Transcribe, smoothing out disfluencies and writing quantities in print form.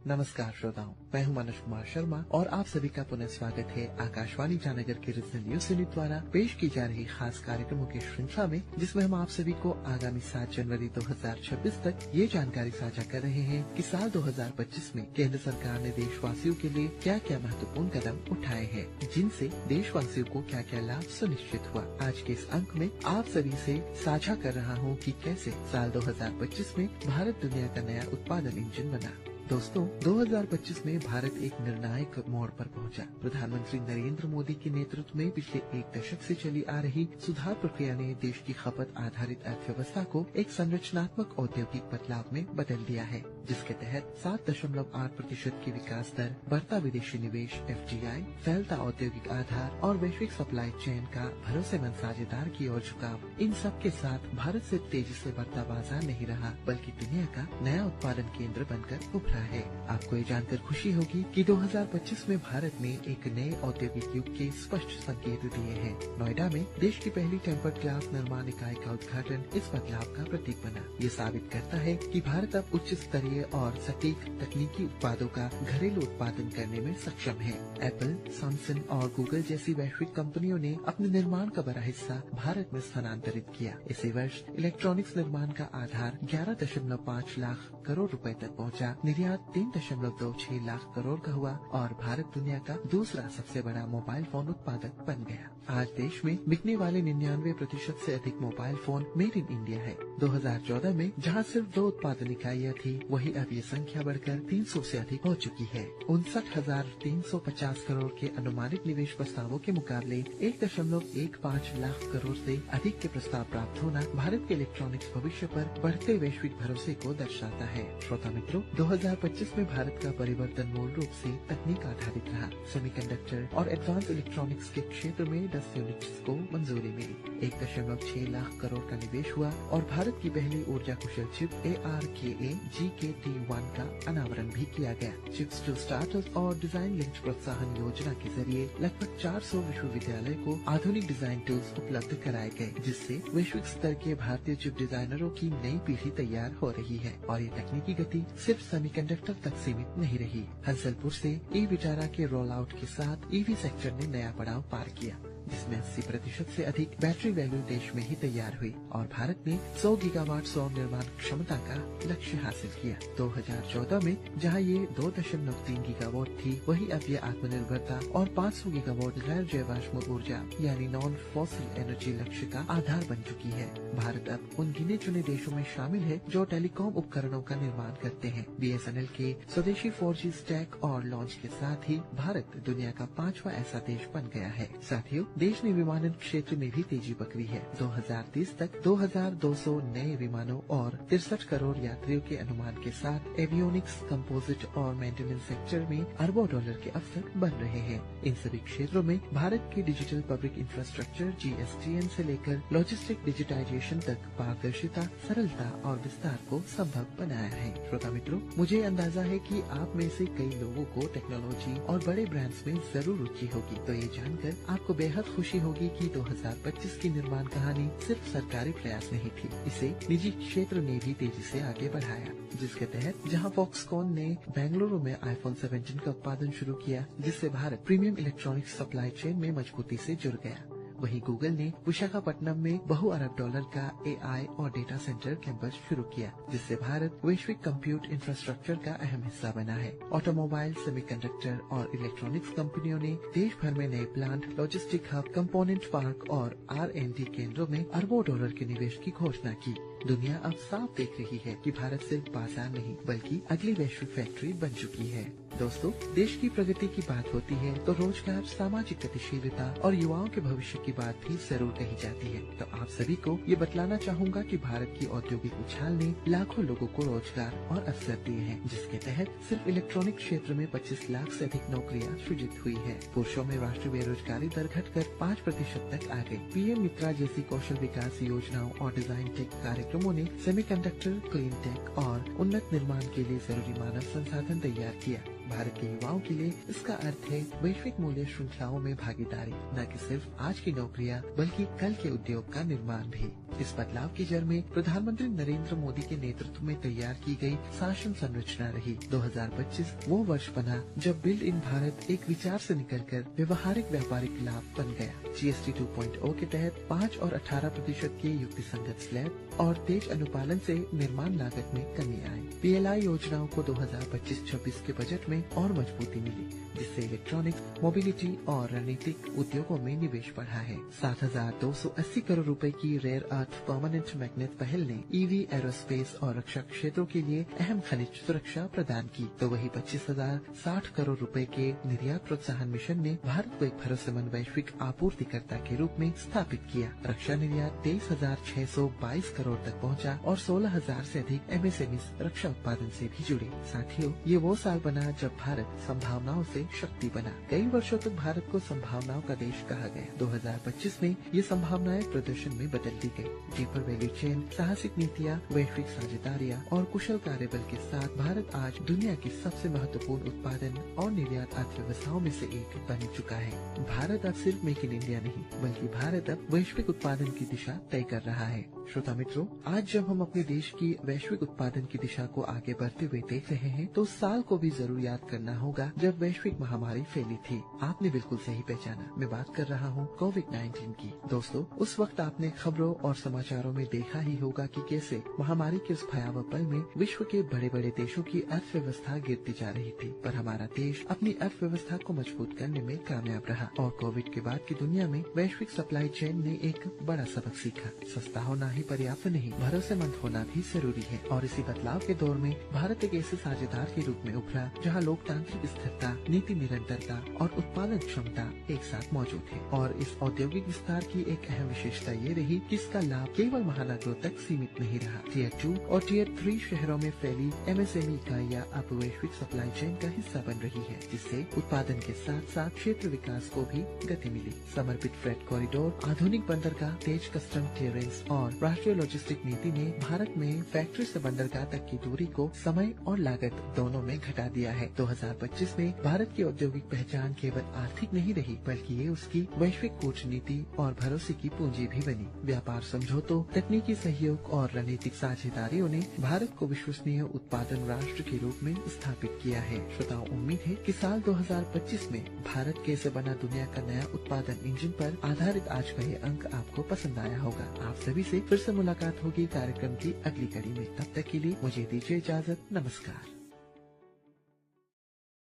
नमस्कार श्रोताओं, मैं हूं मनोज कुमार शर्मा और आप सभी का पुनः स्वागत है आकाशवाणी ईटानगर के रीजनल न्यूज यूनिट द्वारा पेश की जा रही खास कार्यक्रमों की श्रृंखला में, जिसमें हम आप सभी को आगामी 7 जनवरी 2026 तक ये जानकारी साझा कर रहे हैं कि साल 2025 में केंद्र सरकार ने देशवासियों के लिए क्या क्या महत्वपूर्ण कदम उठाए हैं, जिनसे देशवासियों को क्या क्या लाभ सुनिश्चित हुआ। आज के इस अंक में आप सभी से साझा कर रहा हूँ कि कैसे साल 2025 में भारत दुनिया का नया उत्पादन इंजन बना। दोस्तों, 2025 में भारत एक निर्णायक मोड़ पर पहुंचा। प्रधानमंत्री नरेंद्र मोदी के नेतृत्व में पिछले एक दशक से चली आ रही सुधार प्रक्रिया ने देश की खपत आधारित अर्थव्यवस्था को एक संरचनात्मक औद्योगिक बदलाव में बदल दिया है, जिसके तहत 7.8% की विकास दर, बढ़ता विदेशी निवेश FDI, फैलता औद्योगिक आधार और वैश्विक सप्लाई चेन का भरोसेमंद साझेदार की ओर झुकाव, इन सब के साथ भारत सिर्फ तेजी से बढ़ता बाजार नहीं रहा, बल्कि दुनिया का नया उत्पादन केंद्र बनकर उभरा है। आपको ये जानकर खुशी होगी कि 2025 में भारत ने एक नए औद्योगिक युग के स्पष्ट संकेत दिए हैं। नोएडा में देश की पहली टेम्पर्ड ग्लास निर्माण इकाई का उद्घाटन इस बदलाव का प्रतीक बना। ये साबित करता है कि भारत अब उच्च स्तरीय और सटीक तकनीकी उत्पादों का घरेलू उत्पादन करने में सक्षम है। एप्पल, सैमसंग और गूगल जैसी वैश्विक कंपनियों ने अपने निर्माण का बड़ा हिस्सा भारत में स्थानांतरित किया। इसी वर्ष इलेक्ट्रॉनिक्स निर्माण का आधार 11.5 लाख करोड़ रुपए तक पहुंचा। निर्यात 3.26 लाख करोड़ का हुआ और भारत दुनिया का दूसरा सबसे बड़ा मोबाइल फोन उत्पादक बन गया। आज देश में बिकने वाले 99% से अधिक mobile phone made in India है। 2014 में जहां सिर्फ 2 उत्पादन इकाइयां थी, वहीं अब ये संख्या बढ़कर 300 से अधिक हो चुकी है। 59,350 करोड़ के अनुमानित निवेश प्रस्तावों के मुकाबले 1.15 लाख करोड़ से अधिक के प्रस्ताव प्राप्त होना भारत के इलेक्ट्रॉनिक्स भविष्य पर बढ़ते वैश्विक भरोसे को दर्शाता है। श्रोता मित्रों, 2025 में भारत का परिवर्तन मूल रूप से तकनीक आधारित रहा। सेमीकंडक्टर और एडवांस इलेक्ट्रॉनिक्स के क्षेत्र में 10 यूनिट्स को मंजूरी मिली। 1.6 लाख करोड़ का निवेश हुआ और भारत की पहली ऊर्जा कुशल चिप ARKA GKT1 का अनावरण भी किया गया। चिप्स टू स्टार्टअप और डिजाइन लिंक्ड प्रोत्साहन योजना के जरिए लगभग 400 विश्वविद्यालय को आधुनिक डिजाइन टूल्स उपलब्ध कराए गए, जिससे वैश्विक स्तर के भारतीय चिप डिजाइनरों की नई पीढ़ी तैयार हो रही है। और ये तकनीकी गति सिर्फ सेमीकंडक्टर तक सीमित नहीं रही। हंसलपुर से ई-विटारा के रोल आउट के साथ EV सेक्टर ने नया पड़ाव पार किया, जिसमें 80% से अधिक बैटरी वैल्यू देश में ही तैयार हुई और भारत ने 100 गीगावाट सौर निर्माण क्षमता का लक्ष्य हासिल किया। 2014 में जहां ये 2.3 गीगावाट थी, वहीं अब ये आत्मनिर्भरता और 500 गीगावाट गैर जैवाष्म ऊर्जा यानी नॉन फॉसिल एनर्जी लक्ष्य का आधार बन चुकी है। भारत अब उन गिने चुने देशों में शामिल है जो टेलीकॉम उपकरणों का निर्माण करते हैं। BSNL के स्वदेशी 4G स्टैक और लॉन्च के साथ ही भारत दुनिया का 5वां ऐसा देश बन गया है। साथियों, देश ने विमानन क्षेत्र में भी तेजी पकड़ी है। 2030 तक 2200 नए विमानों और 63 करोड़ यात्रियों के अनुमान के साथ एवियोनिक्स, कंपोजिट और मेंटेनेंस सेक्टर में अरबों डॉलर के अवसर बन रहे हैं। इन सभी क्षेत्रों में भारत के डिजिटल पब्लिक इंफ्रास्ट्रक्चर GSTN से लेकर लॉजिस्टिक डिजिटाइजेशन तक पारदर्शिता, सरलता और विस्तार को संभव बनाया है। श्रोता मित्रों, मुझे अंदाजा है कि आप में से कई लोगों को टेक्नोलॉजी और बड़े ब्रांड्स में जरूर रुचि होगी, तो ये जानकर आपको बेहद खुशी होगी कि 2025 की निर्माण कहानी सिर्फ सरकारी प्रयास नहीं थी, इसे निजी क्षेत्र ने भी तेजी से आगे बढ़ाया, जिसके तहत जहां फॉक्सकॉन ने बेंगलुरु में iPhone 17 का उत्पादन शुरू किया, जिससे Bharat premium electronics supply chain में मजबूती से जुड़ गया, वहीं गूगल ने विशाखापट्टनम में बहु अरब डॉलर का AI और डेटा सेंटर कैंपस शुरू किया, जिससे भारत वैश्विक कंप्यूट इंफ्रास्ट्रक्चर का अहम हिस्सा बना है। ऑटोमोबाइल, सेमीकंडक्टर और इलेक्ट्रॉनिक्स कंपनियों ने देश भर में नए plant, logistic hub, component park और R&D केंद्रों में अरबों डॉलर के निवेश की घोषणा की। दुनिया अब साफ देख रही है कि भारत सिर्फ बाजार नहीं, बल्कि अगली वैश्विक फैक्ट्री बन चुकी है। दोस्तों, देश की प्रगति की बात होती है तो रोजगार, सामाजिक गतिशीलता और युवाओं के भविष्य की बात भी जरूर कही जाती है। तो आप सभी को ये बतलाना चाहूँगा कि भारत की औद्योगिक उछाल ने लाखों लोगों को रोजगार और अवसर दिए हैं, जिसके तहत सिर्फ इलेक्ट्रॉनिक क्षेत्र में 25 लाख से अधिक नौकरियां सृजित हुई है। पुरुषों में राष्ट्रीय बेरोजगारी दर घटकर 5% तक आ गई। PM मित्रा जैसी कौशल विकास योजनाओं और डिजाइन टेक कार्यक्रमों ने सेमीकंडक्टर, क्लीन टेक और उन्नत निर्माण के लिए जरूरी मानव संसाधन तैयार किया। भारत के युवाओं के लिए इसका अर्थ है वैश्विक मूल्य श्रृंखलाओं में भागीदारी, न कि सिर्फ आज की नौकरियां बल्कि कल के उद्योग का निर्माण भी। इस बदलाव की जड़ में प्रधानमंत्री नरेंद्र मोदी के नेतृत्व में तैयार की गई शासन संरचना रही। 2025 वो वर्ष बना जब बिल्ड इन भारत एक विचार से निकलकर व्यवहारिक व्यापारिक लाभ बन गया। GST 2.0 के तहत 5 और 18% के युक्तिसंगत स्लैब और तेज अनुपालन से निर्माण लागत में कमी आई। PLI योजनाओं को 2025-26 के बजट में और मजबूती मिली, जिससे इलेक्ट्रॉनिक्स, मोबिलिटी और रणनीतिक उद्योगों में निवेश बढ़ा है। 7,280 करोड़ रुपए की रेयर अर्थ परमानेंट मैग्नेट पहल ने EV, एरोस्पेस और रक्षा क्षेत्रों के लिए अहम खनिज सुरक्षा प्रदान की, तो वही 25,060 करोड़ रुपए के निर्यात प्रोत्साहन मिशन ने भारत को एक भरोसेमंद वैश्विक आपूर्तिकर्ता के रूप में स्थापित किया। रक्षा निर्यात 23,622 करोड़ तक पहुंचा और 16,000 से अधिक MSMEs रक्षा उत्पादन से भी जुड़े। साथियों, ये वो साल बना जब भारत संभावनाओं से शक्ति बना। कई वर्षों तक भारत को संभावनाओं का देश कहा गया। 2025 में ये संभावनाएं प्रदर्शन में बदल दी गयी। डीपर वैल्यू चेन, साहसिक नीतियाँ, वैश्विक साझेदारियाँ और कुशल कार्यबल के साथ भारत आज दुनिया की सबसे महत्वपूर्ण उत्पादन और निर्यात अर्थव्यवस्थाओं में से एक बन चुका है। भारत अब सिर्फ मेक इन इंडिया नहीं, बल्कि भारत अब वैश्विक उत्पादन की दिशा तय कर रहा है। श्रोता मित्रों, आज जब हम अपने देश की वैश्विक उत्पादन की दिशा को आगे बढ़ते हुए देख रहे हैं, तो उस साल को भी जरूर याद करना होगा जब वैश्विक महामारी फैली थी। आपने बिल्कुल सही पहचाना, मैं बात कर रहा हूँ कोविड-19 की। दोस्तों, उस वक्त आपने खबरों और समाचारों में देखा ही होगा कि कैसे महामारी के उस भयावह पल में विश्व के बड़े बड़े देशों की अर्थव्यवस्था गिरती जा रही थी, पर हमारा देश अपनी अर्थव्यवस्था को मजबूत करने में कामयाब रहा। और कोविड के बाद की दुनिया में वैश्विक सप्लाई चेन ने एक बड़ा सबक सीखा। सस्ता होना ही पर्याप्त नहीं, भरोसेमंद होना भी जरूरी है। और इसी बदलाव के दौर में भारत एक ऐसे साझेदार के रूप में उभरा जहां लोकतांत्रिक स्थिरता, नीति निरंतरता और उत्पादन क्षमता एक साथ मौजूद है। और इस औद्योगिक विस्तार की एक अहम विशेषता ये रही कि इसका लाभ केवल महानगरों तक सीमित नहीं रहा। Tier 2 और Tier 3 शहरों में फैली MSME इकाइयां अब वैश्विक सप्लाई चेन का हिस्सा बन रही है, जिससे उत्पादन के साथ साथ क्षेत्र विकास को भी गति मिली। समर्पित फ्रेट कॉरिडोर, आधुनिक बंदरगाह, तेज कस्टम क्लियरेंस और राष्ट्रीय लॉजिस्टिक नीति ने भारत में फैक्ट्री से बंदरगाह तक की दूरी को समय और लागत दोनों में घटा दिया है। 2025 में भारत की औद्योगिक पहचान केवल आर्थिक नहीं रही, बल्कि ये उसकी वैश्विक कूटनीति और भरोसे की पूंजी भी बनी। व्यापार समझौतों, तकनीकी सहयोग और रणनीतिक साझेदारियों ने भारत को विश्वसनीय उत्पादन राष्ट्र के रूप में स्थापित किया है। श्रोताओं, उम्मीद है कि साल 2025 में भारत कैसे बना दुनिया का नया उत्पादन इंजन पर आधारित आज का ये अंक आपको पसंद आया होगा। आप सभी से फिर से मुलाकात होगी कार्यक्रम की अगली कड़ी में। तब तक के लिए मुझे दीजिए इजाजत। नमस्कार।